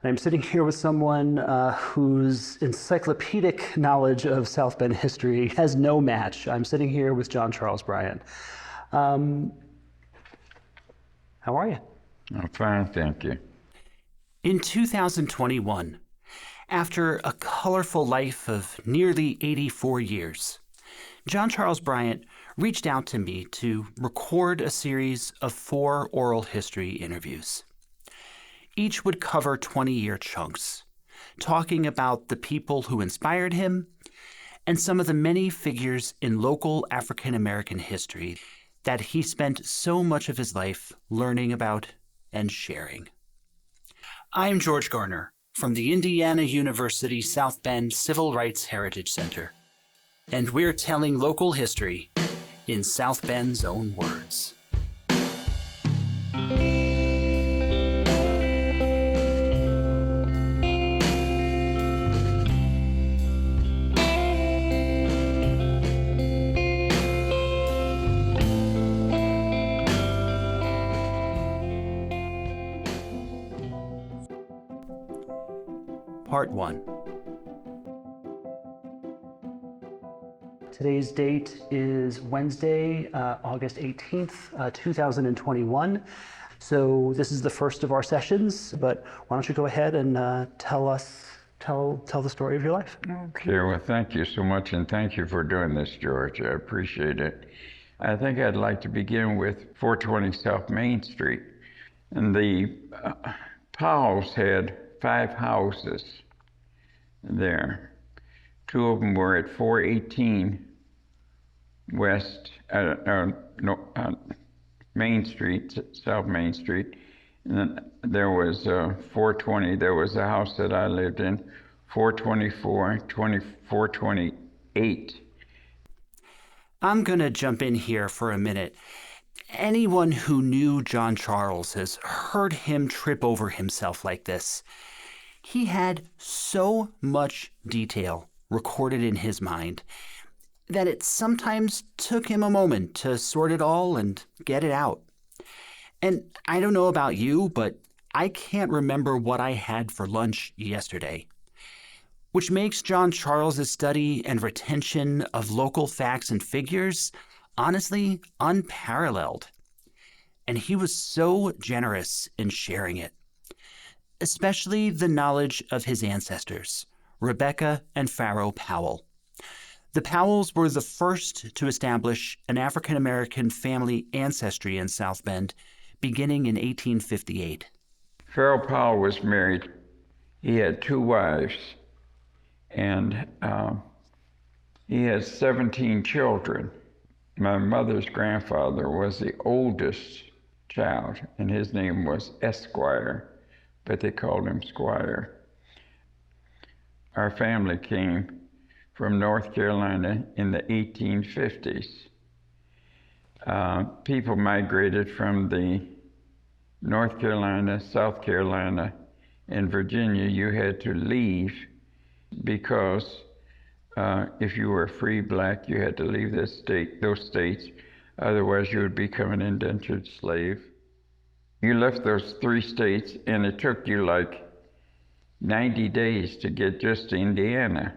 I'm sitting here with someone whose encyclopedic knowledge of South Bend history has no match. I'm sitting here with John Charles Bryant. How are you? I'm fine, thank you. In 2021, after a colorful life of nearly 84 years, John Charles Bryant reached out to me to record a series of 4 oral history interviews. Each would cover 20-year chunks, talking about the people who inspired him and some of the many figures in local African American history that he spent so much of his life learning about and sharing. I'm George Garner from the Indiana University South Bend Civil Rights Heritage Center, and we're telling local history in South Bend's own words. Part 1. Today's date is Wednesday, August 18th, 2021. So this is the first of our sessions, but why don't you go ahead and tell the story of your life. Okay, well, thank you so much, and thank you for doing this, George. I appreciate it. I think I'd like to begin with 420 South Main Street. And the Powells had 5 houses there. 2 of them were at 418 West Main Street, South Main Street. And then there was 420. There was a house that I lived in, 424, 428. I'm going to jump in here for a minute. Anyone who knew John Charles has heard him trip over himself like this. He had so much detail recorded in his mind that it sometimes took him a moment to sort it all and get it out. And I don't know about you, but I can't remember what I had for lunch yesterday, which makes John Charles's study and retention of local facts and figures honestly unparalleled. And he was so generous in sharing it, especially the knowledge of his ancestors, Rebecca and Farrow Powell. The Powells were the first to establish an African American family ancestry in South Bend, beginning in 1858. Farrow Powell was married. He had 2 wives, and he had 17 children. My mother's grandfather was the oldest child, and his name was Esquire, but they called him Squire. Our family came from North Carolina in the 1850s. People migrated from the North Carolina, South Carolina, and Virginia. You had to leave because if you were a free black, you had to leave those states. Otherwise, you would become an indentured slave. You left those 3 states, and it took you like 90 days to get just to Indiana.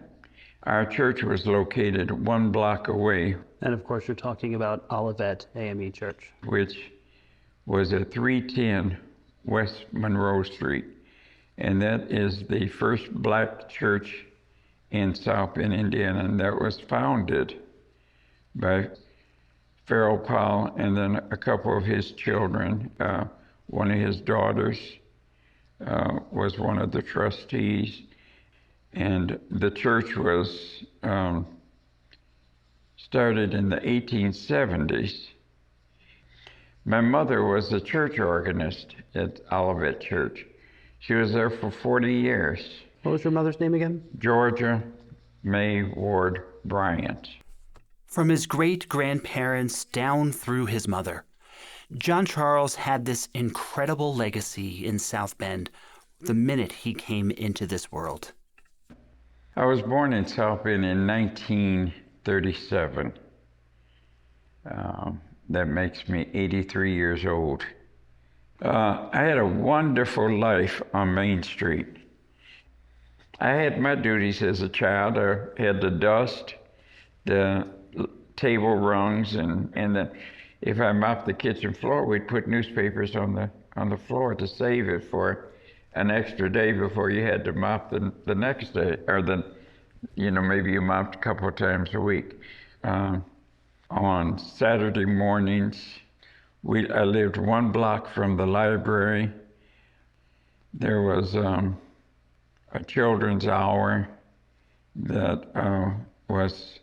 Our church was located 1 block away. And of course, you're talking about Olivet AME Church, Which was at 310 West Monroe Street. And that is the first black church in South Bend, Indiana, and that was founded by Farrow Powell and then a couple of his children. One of his daughters was one of the trustees, and the church was started in the 1870s. My mother was a church organist at Olivet Church. She was there for 40 years. What was your mother's name again? Georgia May Ward Bryant. From his great-grandparents down through his mother, John Charles had this incredible legacy in South Bend the minute he came into this world. I was born in South Bend in 1937. That makes me 83 years old. I had a wonderful life on Main Street. I had my duties as a child. I had to dust the table rungs, and then if I mopped the kitchen floor, we'd put newspapers on the floor to save it for an extra day before you had to mop the next day, or maybe you mopped a couple of times a week. On Saturday mornings, I lived 1 block from the library. There was a children's hour that was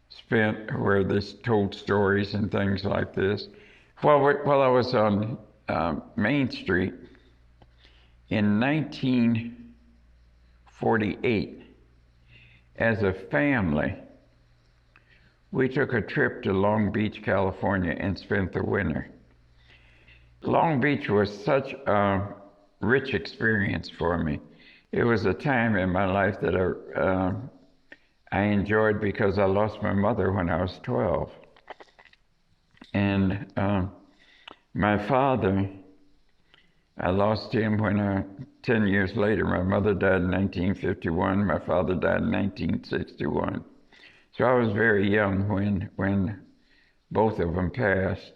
spent where they told stories and things like this. While I was on Main Street in 1948, as a family, we took a trip to Long Beach, California, and spent the winter. Long Beach was such a rich experience for me. It was a time in my life that I enjoyed because I lost my mother when I was 12. And my father, I lost him when 10 years later. My mother died in 1951, my father died in 1961. So I was very young when both of them passed.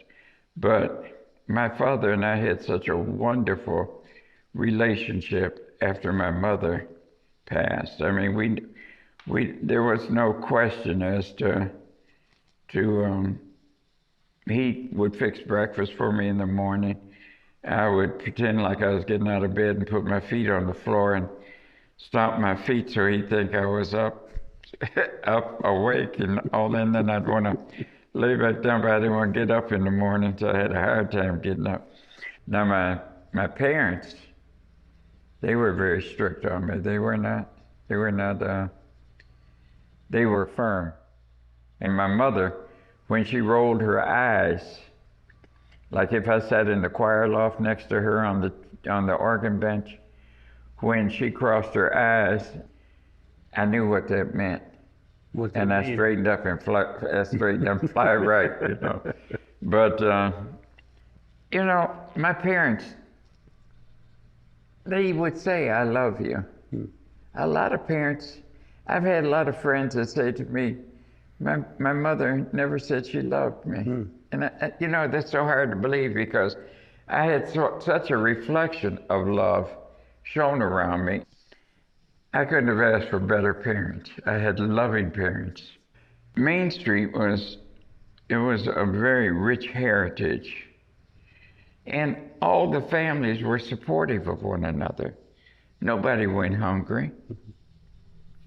But my father and I had such a wonderful relationship after my mother passed. I mean, there was no question as to he would fix breakfast for me in the morning. I would pretend like I was getting out of bed and put my feet on the floor and stomp my feet so he'd think I was up awake and all. And then I'd want to lay back down, but I didn't want to get up in the morning, so I had a hard time getting up. Now my parents, they were very strict on me. They were firm. And my mother, when she rolled her eyes, like if I sat in the choir loft next to her on the organ bench, when she crossed her eyes, I knew what that meant. And I straightened up and fly right, you know. But, my parents, they would say, "I love you." A lot of parents, I've had a lot of friends that say to me, my mother never said she loved me. And, that's so hard to believe because I had such a reflection of love shown around me. I couldn't have asked for better parents. I had loving parents. Main Street was a very rich heritage. And all the families were supportive of one another. Nobody went hungry.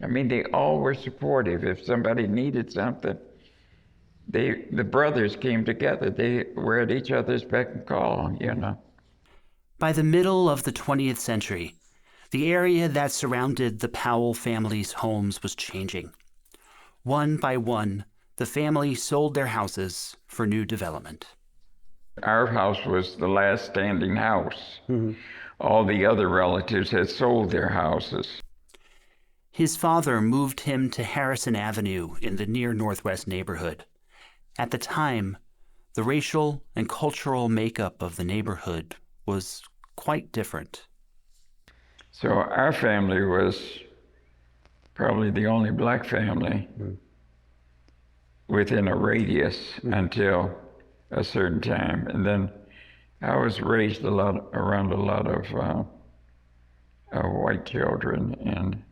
I mean, they all were supportive. If somebody needed something, the brothers came together. They were at each other's beck and call, you know. By the middle of the 20th century, the area that surrounded the Powell family's homes was changing. One by one, the family sold their houses for new development. Our house was the last standing house. All the other relatives had sold their houses. His father moved him to Harrison Avenue in the near Northwest neighborhood. At the time, the racial and cultural makeup of the neighborhood was quite different. So our family was probably the only black family within a radius until a certain time. And then I was raised around a lot of white children,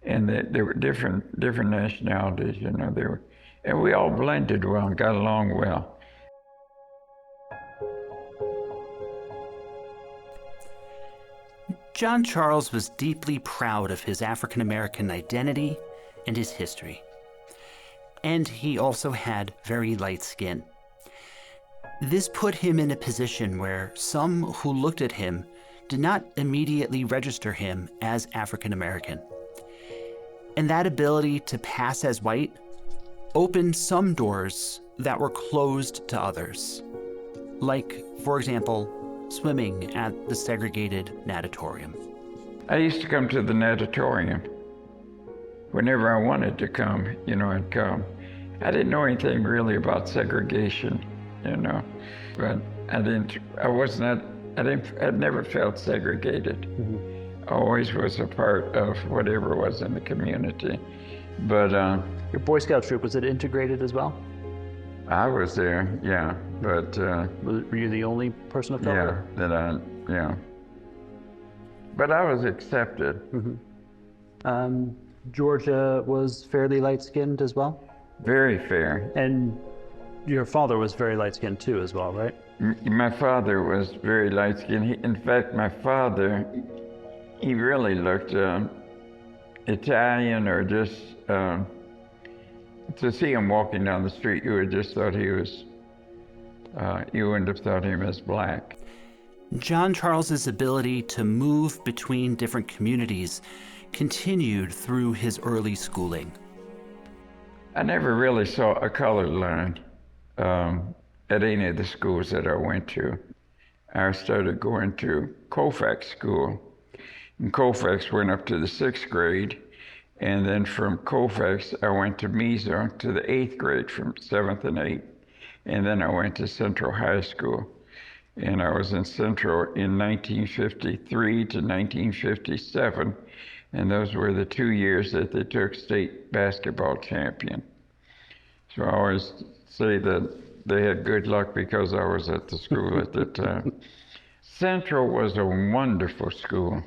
and there were different nationalities, you know. And we all blended well and got along well. John Charles was deeply proud of his African-American identity and his history. And he also had very light skin. This put him in a position where some who looked at him did not immediately register him as African-American. And that ability to pass as white opened some doors that were closed to others. Like, for example, swimming at the segregated natatorium. I used to come to the natatorium. Whenever I wanted to come, I'd come. I didn't know anything really about segregation, but I was not I never felt segregated. Always was a part of whatever was in the community. But Your Boy Scout troop, was it integrated as well? I was there, yeah. But Were you the only person of color? yeah. But I was accepted. Georgia was fairly light-skinned as well? Very fair. And your father was very light-skinned too as well, right? My father was very light-skinned. In fact, my father, he really looked Italian, or just to see him walking down the street, you would just thought he was, you wouldn't have thought him as black. John Charles's ability to move between different communities continued through his early schooling. I never really saw a colored line at any of the schools that I went to. I started going to Colfax School. And Colfax went up to the 6th grade, and then from Colfax I went to Meso to the 8th grade, from 7th and 8th. And then I went to Central High School. And I was in Central in 1953 to 1957. And those were the 2 years that they took state basketball champion. So I always say that they had good luck because I was at the school at the time. Central was a wonderful school.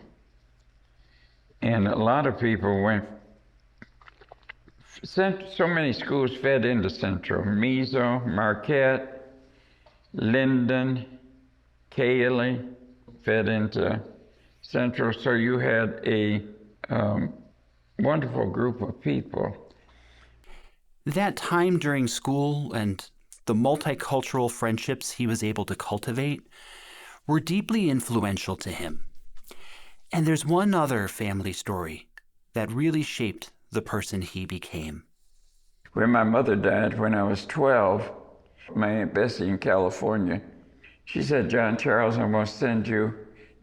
And a lot of people went, so many schools fed into Central. Meso, Marquette, Linden, Cayley fed into Central. So you had a wonderful group of people. That time during school and the multicultural friendships he was able to cultivate were deeply influential to him. And there's one other family story that really shaped the person he became. When my mother died when I was 12, my Aunt Bessie in California, she said, "John Charles, I'm going to send you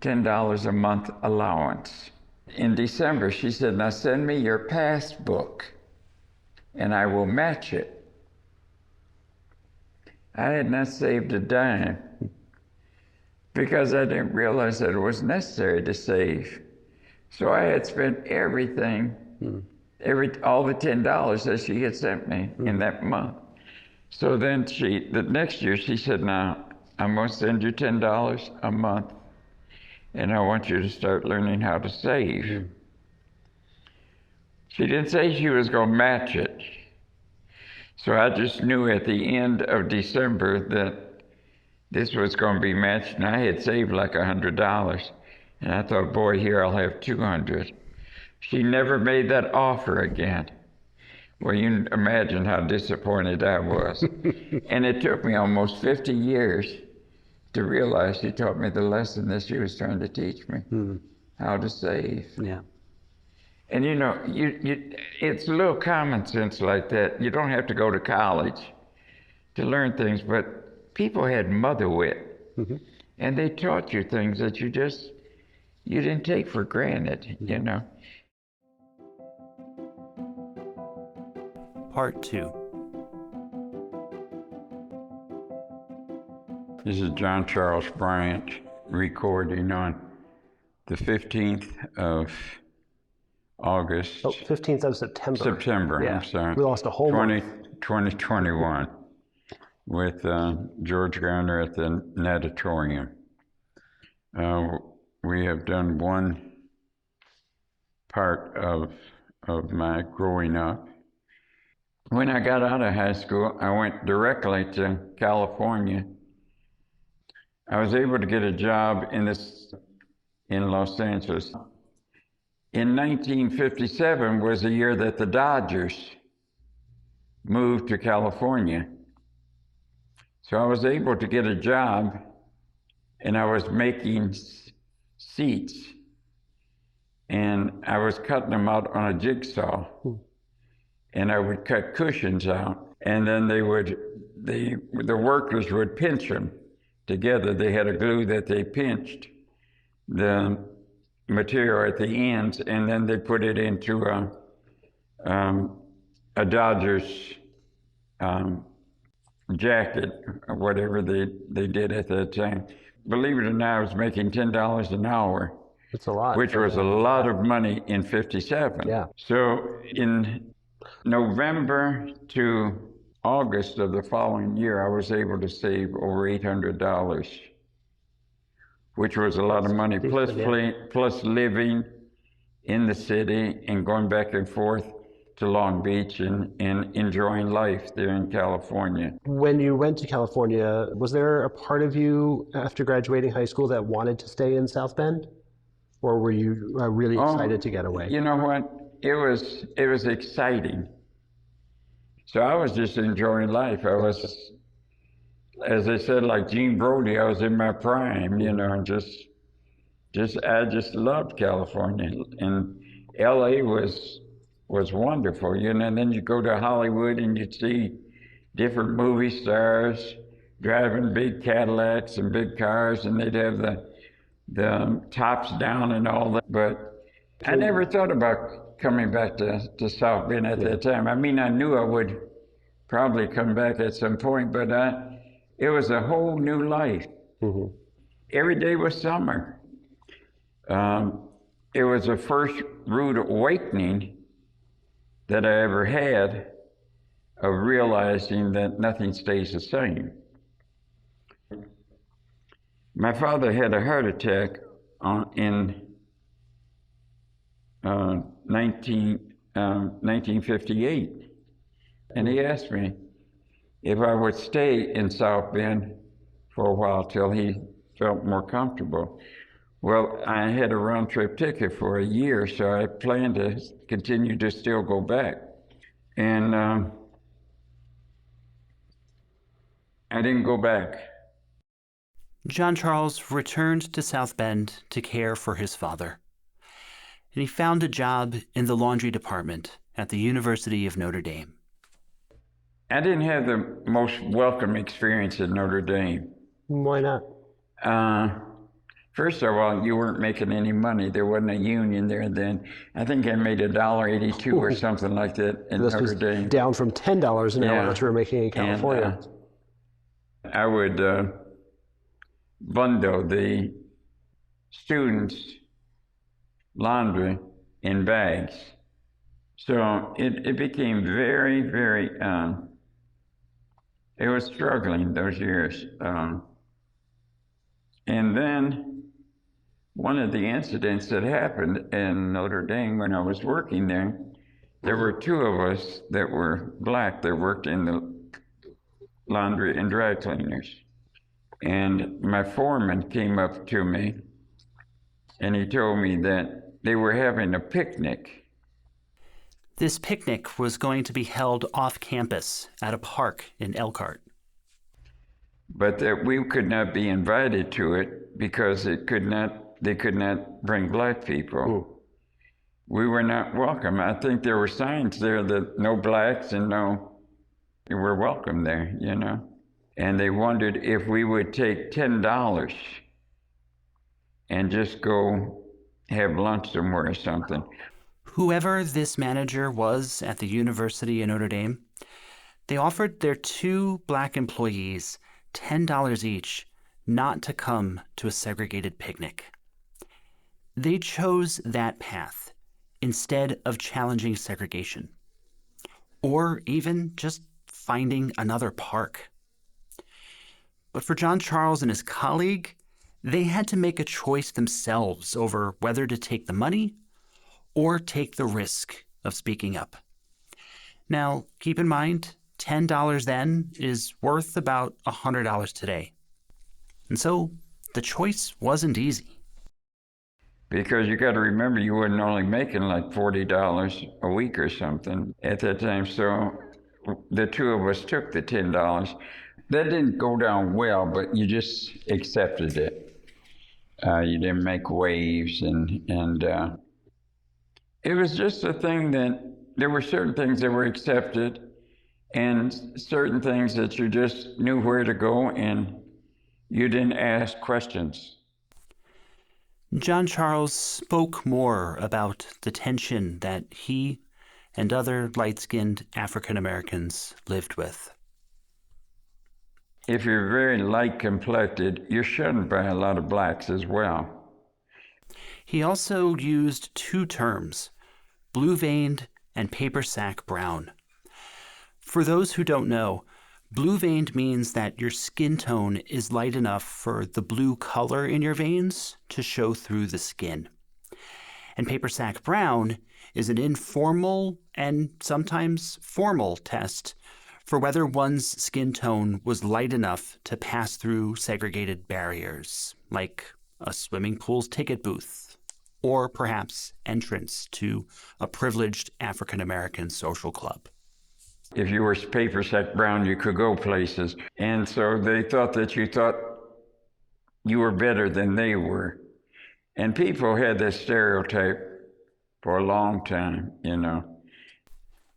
$10 a month allowance." In December, she said, "Now send me your passbook and I will match it." I had not saved a dime because I didn't realize that it was necessary to save. So I had spent everything, all the $10 that she had sent me in that month. So then the next year she said, "Now I'm going to send you $10 a month, and I want you to start learning how to save." She didn't say she was going to match it. So I just knew at the end of December that this was going to be matched, and I had saved like $100. And I thought, boy, here I'll have 200. She never made that offer again. Well, you can imagine how disappointed I was. And it took me almost 50 years to realize she taught me the lesson that she was trying to teach me, how to save. Yeah. And you know, it's a little common sense like that. You don't have to go to college to learn things, but people had mother wit. And they taught you things that you didn't take for granted, you know. Part 2. This is John Charles Bryant recording on the 15th of August. Oh, 15th of September. September, Yeah. I'm sorry. We lost a whole month. 2021 with George Garner at the Natatorium. We have done one part of my growing up. When I got out of high school, I went directly to California. I was able to get a job in Los Angeles. In 1957 was the year that the Dodgers moved to California. So I was able to get a job, and I was making seats, and I was cutting them out on a jigsaw. And I would cut cushions out, and then the workers would pinch them together. They had a glue that they pinched the material at the ends, and then they put it into a Dodgers jacket, or whatever they did at that time. believe it or not, I was making $10 an hour, It's a lot. which was a lot of money in 57. Yeah. So in November to August of the following year, I was able to save over $800, which was a lot of money, plus living in the city and going back and forth to Long Beach and enjoying life there in California. When you went to California, was there a part of you after graduating high school that wanted to stay in South Bend? Or were you really excited to get away? You know what? It was exciting. So I was just enjoying life. I was, as I said, like Gene Brody, I was in my prime, you know, I just loved California. And LA was wonderful, you know, and then you go to Hollywood and you'd see different movie stars driving big Cadillacs and big cars, and they'd have the tops down and all that. But I never thought about coming back to South Bend at that time. I mean, I knew I would probably come back at some point, but it was a whole new life. Mm-hmm. Every day was summer. It was the first rude awakening that I ever had of realizing that nothing stays the same. My father had a heart attack in 1958, and he asked me if I would stay in South Bend for a while till he felt more comfortable. Well, I had a round-trip ticket for a year, so I planned to continue to still go back. And I didn't go back. John Charles returned to South Bend to care for his father. And he found a job in the laundry department at the University of Notre Dame. I didn't have the most welcome experience at Notre Dame. Why not? First of all, you weren't making any money. There wasn't a union there then. I think I made $1.82 or something like that in Notre Dame. Down from $10 an hour that you were making in California. And, I would bundle the students' laundry in bags. So it became very, very, it was struggling those years. And then one of the incidents that happened in Notre Dame when I was working there were two of us that were black that worked in the laundry and dry cleaners. And my foreman came up to me and he told me that they were having a picnic. This picnic was going to be held off campus at a park in Elkhart. But that we could not be invited to it because they could not bring black people. Ooh. We were not welcome. I think there were signs there that no blacks and they were welcome there, you know. And they wondered if we would take $10 and just go have lunch somewhere or something. Whoever this manager was at the University of Notre Dame, they offered their two black employees $10 each not to come to a segregated picnic. They chose that path instead of challenging segregation, or even just finding another park. But for John Charles and his colleague, they had to make a choice themselves over whether to take the money or take the risk of speaking up. Now, keep in mind, $10 then is worth about $100 today. And so the choice wasn't easy. Because you got to remember, you weren't only making like $40 a week or something at that time. So the two of us took the $10. That didn't go down well, but you just accepted it. You didn't make waves, and it was just a thing that there were certain things that were accepted and certain things that you just knew where to go and you didn't ask questions. John Charles spoke more about the tension that he and other light-skinned African Americans lived with. if you're very light complected, you're shunned by a lot of blacks as well. He also used two terms, blue-veined and paper sack brown. For those who don't know, blue-veined means that your skin tone is light enough for the blue color in your veins to show through the skin. And paper sack brown is an informal and sometimes formal test for whether one's skin tone was light enough to pass through segregated barriers, like a swimming pool's ticket booth, or perhaps entrance to a privileged African-American social club. If you were paper sack brown, you could go places. And so they thought that you thought you were better than they were. And people had this stereotype for a long time, you know.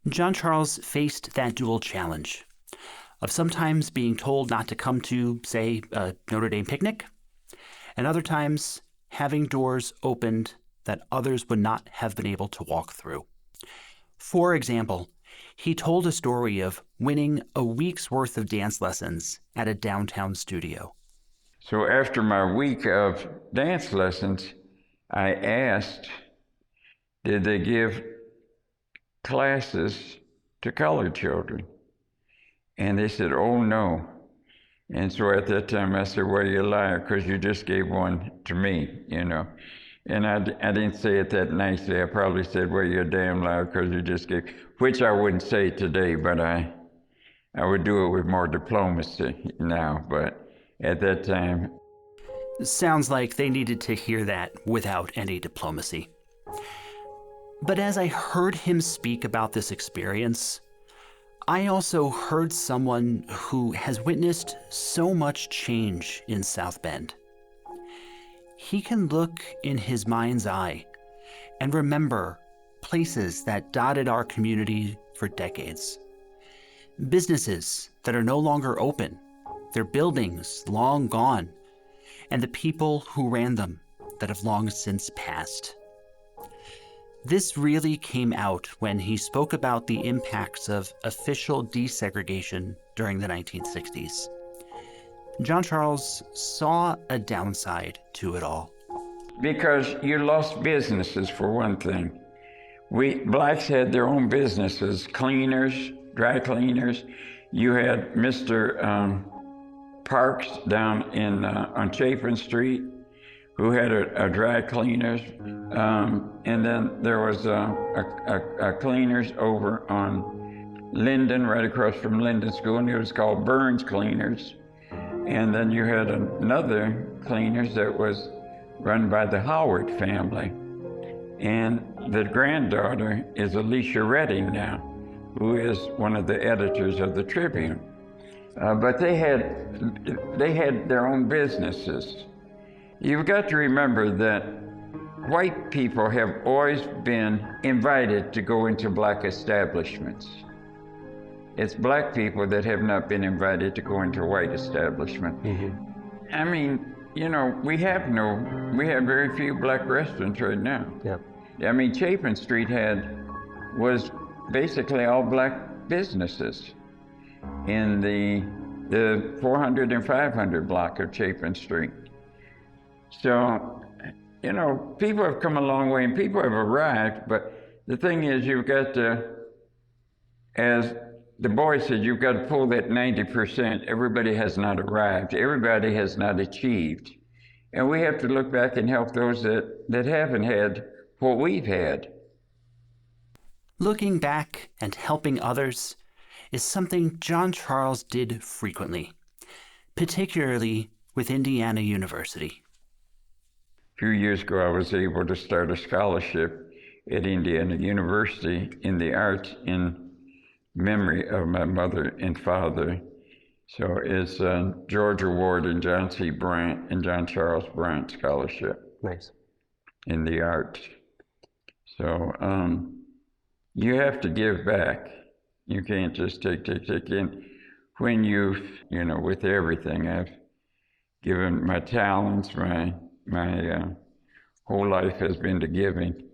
John Charles faced that dual challenge of sometimes being told not to come to, say, a Notre Dame picnic, and other times having doors opened that others would not have been able to walk through. For example, he told a story of winning a week's worth of dance lessons at a downtown studio. So after my week of dance lessons, I asked, did they give classes to colored children? And they said, oh, no. And so at that time I said, well, you're a liar, because you just gave one to me, you know. And I didn't say it that nicely. I probably said, well, you're a damn liar, because you just gave, which I wouldn't say today, but I would do it with more diplomacy now. But at that time. Sounds like they needed to hear that without any diplomacy. But as I heard him speak about this experience, I also heard someone who has witnessed so much change in South Bend. He can look in his mind's eye and remember places that dotted our community for decades. Businesses that are no longer open, their buildings long gone, and the people who ran them that have long since passed. This really came out when he spoke about the impacts of official desegregation during the 1960s. John Charles saw a downside to it all. Because you lost businesses, for one thing. Blacks had their own businesses, cleaners, dry cleaners. You had Mr. Parks down on Chapin Street, who had a dry cleaners. And then there was a cleaners over on Linden, right across from Linden School, and it was called Burns Cleaners. And then you had another cleaners that was run by the Howard family. And the granddaughter is Alicia Redding now, who is one of the editors of the Tribune. But they had their own businesses. You've got to remember that white people have always been invited to go into black establishments. It's black people that have not been invited to go into white establishments. Mm-hmm. I mean, you know, we have very few black restaurants right now. Yeah. I mean, Chapin Street was basically all black businesses in the 400 and 500 block of Chapin Street. So, you know, people have come a long way and people have arrived, but the thing is, you've got to, as the boy said, you've got to pull that 90%. Everybody has not arrived. Everybody has not achieved. And we have to look back and help those that haven't had what we've had. Looking back and helping others is something John Charles did frequently, particularly with Indiana University. A few years ago, I was able to start a scholarship at Indiana University in the arts in memory of my mother and father. So it's George Award and John C. Bryant and John Charles Bryant Scholarship. Nice. In the arts. So you have to give back. You can't just take. And when you know, with everything, I've given my talents, my whole life has been to giving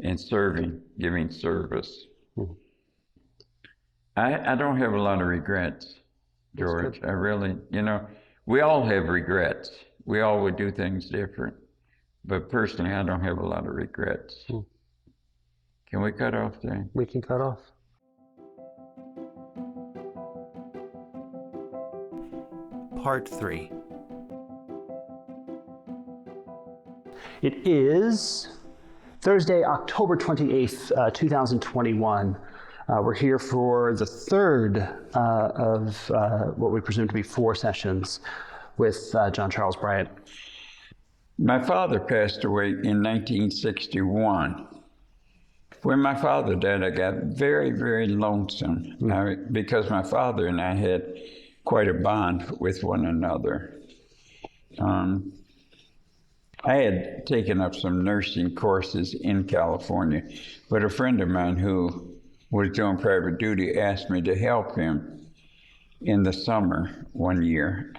and serving, giving service. Mm-hmm. I don't have a lot of regrets. George. I really, we all have regrets. We all would do things different. But personally, I don't have a lot of regrets. Can we cut off there? We can cut off. Part 3. It is Thursday, October 28th, 2021. We're here for the third of what we presume to be 4 sessions with John Charles Bryant. My father passed away in 1961. When my father died, I got very, very lonesome because my father and I had quite a bond with one another. I had taken up some nursing courses in California, but a friend of mine who was doing private duty asked me to help him in the summer one year.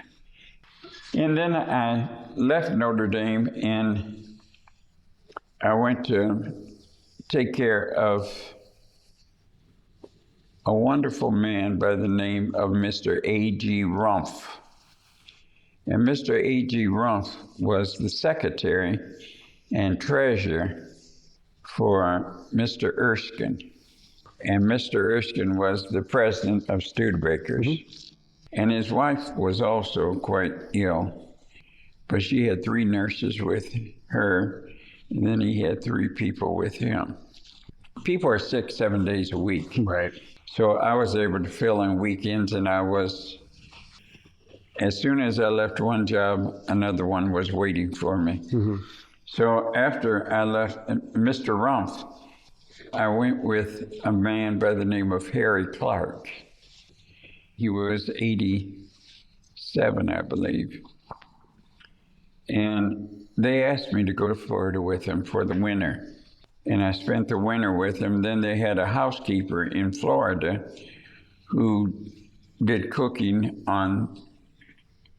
And then I left Notre Dame and I went to take care of a wonderful man by the name of Mr. A.G. Rumpf. And Mr. A.G. Rumpf was the secretary and treasurer for Mr. Erskine. And Mr. Erskine was the president of Studebakers. And his wife was also quite ill, but she had 3 nurses with her, and then he had 3 people with him. People are sick 7 days a week. Right. So I was able to fill in weekends, and as soon as I left one job, another one was waiting for me. So after I left Mr. Rumpf, I went with a man by the name of Harry Clark. He was 87, I believe. And they asked me to go to Florida with them for the winter. And I spent the winter with them. Then they had a housekeeper in Florida who did cooking on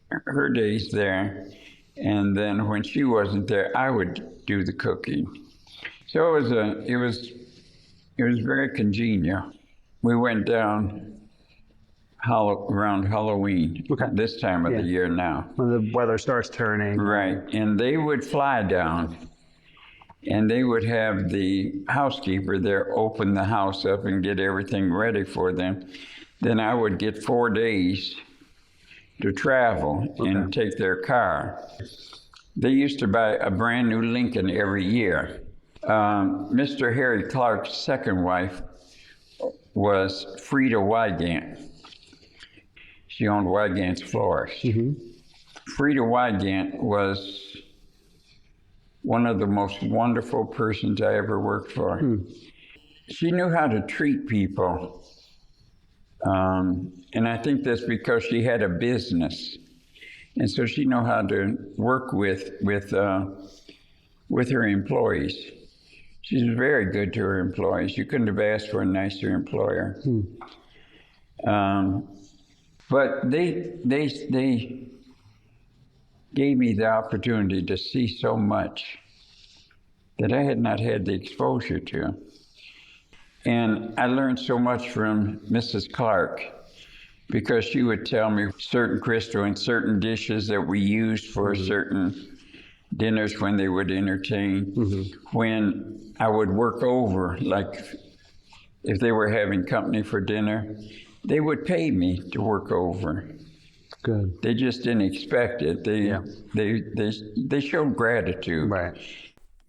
her days there. And then when she wasn't there, I would do the cooking. So it was very congenial. We went down around Halloween, this time of the year now. When the weather starts turning. Right, and they would fly down, and they would have the housekeeper there open the house up and get everything ready for them. Then I would get 4 days to travel and take their car. They used to buy a brand new Lincoln every year. Mr. Harry Clark's second wife was Frida Wygant. She owned Wygant's Florist. Frida Wygant was one of the most wonderful persons I ever worked for. She knew how to treat people. And I think that's because she had a business. And so she knew how to work with her employees. She was very good to her employees. You couldn't have asked for a nicer employer. But they gave me the opportunity to see so much that I had not had the exposure to. And I learned so much from Mrs. Clark because she would tell me certain crystal and certain dishes that we used for certain dinners when they would entertain. When I would work over, like if they were having company for dinner, they would pay me to work over. Good. They just didn't expect it. They showed gratitude. Right.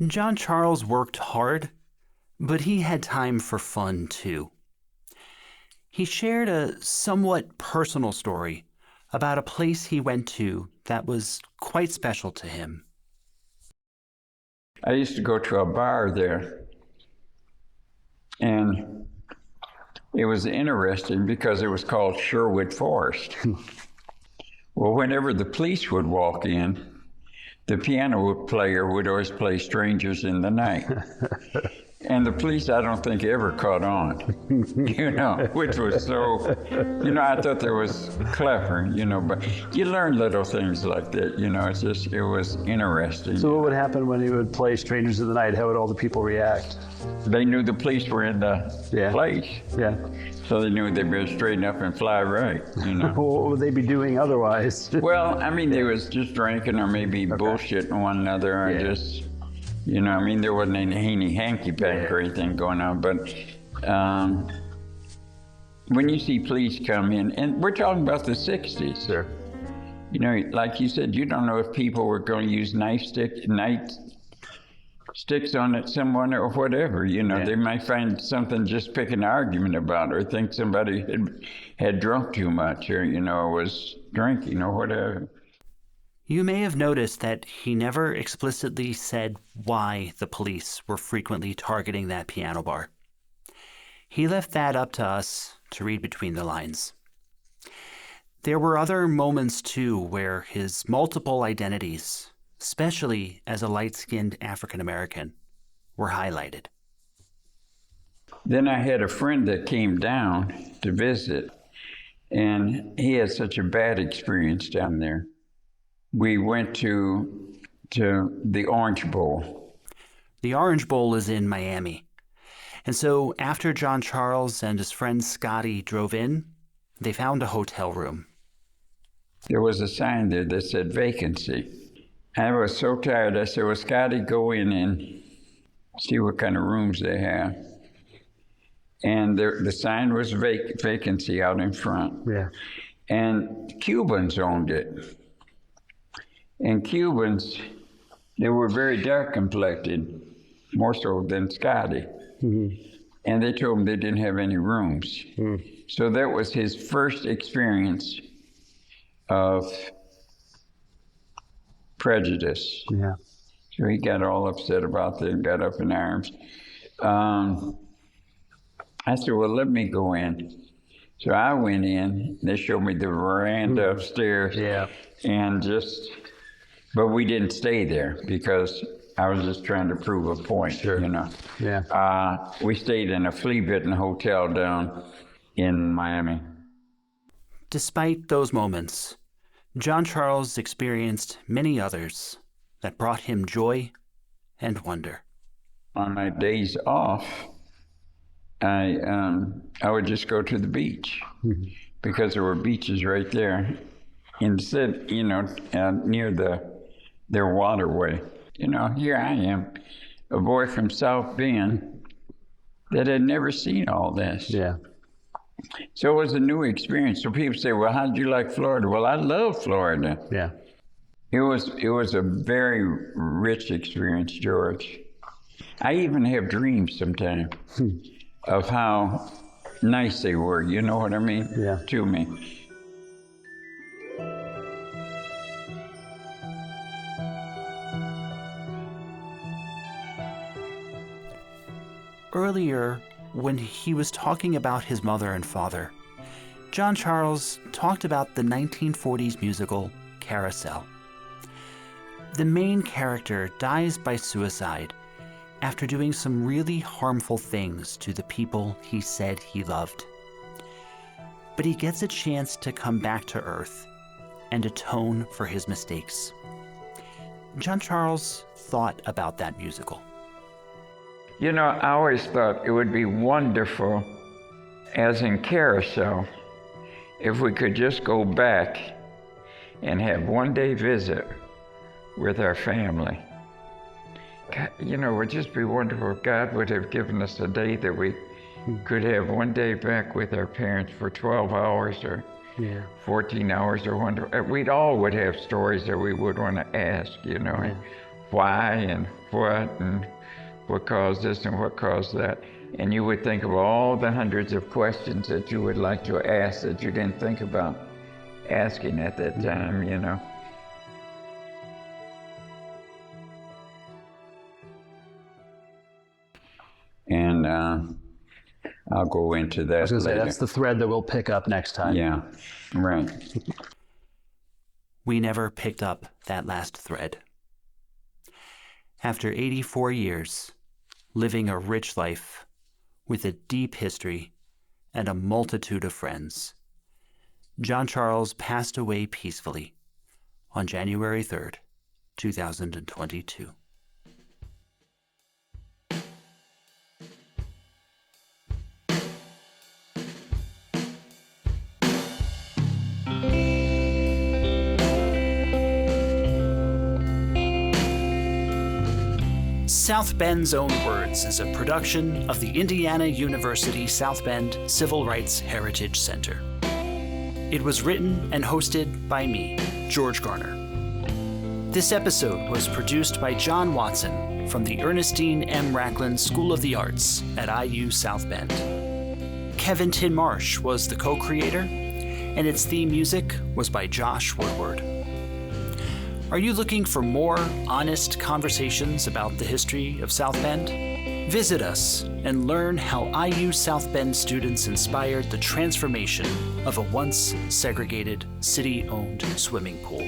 John Charles worked hard, but he had time for fun too. He shared a somewhat personal story about a place he went to that was quite special to him. I used to go to a bar there, and it was interesting because it was called Sherwood Forest. Well, whenever the police would walk in, the piano player would always play Strangers in the Night. And the police, I don't think, ever caught on, which was so, I thought that was clever, but you learn little things like that, it was interesting. So what would happen when he would play Strangers in the Night? How would all the people react? They knew the police were in the place. Yeah. So they knew they'd better straighten up and fly right, What would they be doing otherwise? Well, I mean, they was just drinking or maybe bullshitting one another or just... there wasn't any hanky-panky or anything going on, but when you see police come in, and we're talking about the 60s. Sure. Like you said, you don't know if people were going to use night sticks on someone or whatever, They might find something just pick an argument about or think somebody had drunk too much or, was drinking or whatever. You may have noticed that he never explicitly said why the police were frequently targeting that piano bar. He left that up to us to read between the lines. There were other moments, too, where his multiple identities, especially as a light-skinned African-American, were highlighted. Then I had a friend that came down to visit, and he had such a bad experience down there. We went to the Orange Bowl. The Orange Bowl is in Miami. And so after John Charles and his friend Scotty drove in, they found a hotel room. There was a sign there that said vacancy. I was so tired, I said, well, Scotty, go in and see what kind of rooms they have. And the sign was vacancy out in front. Yeah. And Cubans owned it. And Cubans, they were very dark complected, more so than Scotty. Mm-hmm. And they told him they didn't have any rooms. Mm. So that was his first experience of prejudice. Yeah. So he got all upset about that and got up in arms. I said, well, let me go in. So I went in. They showed me the veranda upstairs. Yeah. And but we didn't stay there because I was just trying to prove a point, Sure. Yeah. We stayed in a flea-bitten hotel down in Miami. Despite those moments, John Charles experienced many others that brought him joy and wonder. On my days off, I would just go to the beach because there were beaches right there instead, near their waterway. Here I am, a boy from South Bend that had never seen all this. Yeah. So it was a new experience. So people say, well, how did you like Florida? Well, I love Florida. Yeah. It was a very rich experience, George. I even have dreams sometimes of how nice they were, you know what I mean? Yeah. To me. Earlier, when he was talking about his mother and father, John Charles talked about the 1940s musical Carousel. The main character dies by suicide after doing some really harmful things to the people he said he loved. But he gets a chance to come back to Earth and atone for his mistakes. John Charles thought about that musical. I always thought it would be wonderful, as in Carousel, if we could just go back and have one-day visit with our family. It would just be wonderful if God would have given us a day that we could have one day back with our parents for 12 hours or 14 hours or whatever. We'd all would have stories that we would want to ask, and why and what caused this and what caused that. And you would think of all the hundreds of questions that you would like to ask that you didn't think about asking at that time, And I'll go into that. I was going to say, later. that's the thread that we'll pick up next time. Yeah, right. We never picked up that last thread. After 84 years, living a rich life with a deep history and a multitude of friends. John Charles passed away peacefully on January 3rd, 2022. South Bend's Own Words is a production of the Indiana University South Bend Civil Rights Heritage Center. It was written and hosted by me, George Garner. This episode was produced by John Watson from the Ernestine M. Racklin School of the Arts at IU South Bend. Kevin Tinmarsh was the co-creator, and its theme music was by Josh Woodward. Are you looking for more honest conversations about the history of South Bend? Visit us and learn how IU South Bend students inspired the transformation of a once segregated, city-owned swimming pool.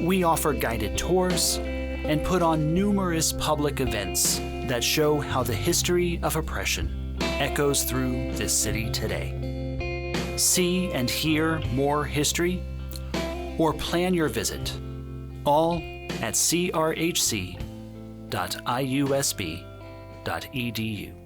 We offer guided tours and put on numerous public events that show how the history of oppression echoes through this city today. See and hear more history, or plan your visit, all at crhc.iusb.edu.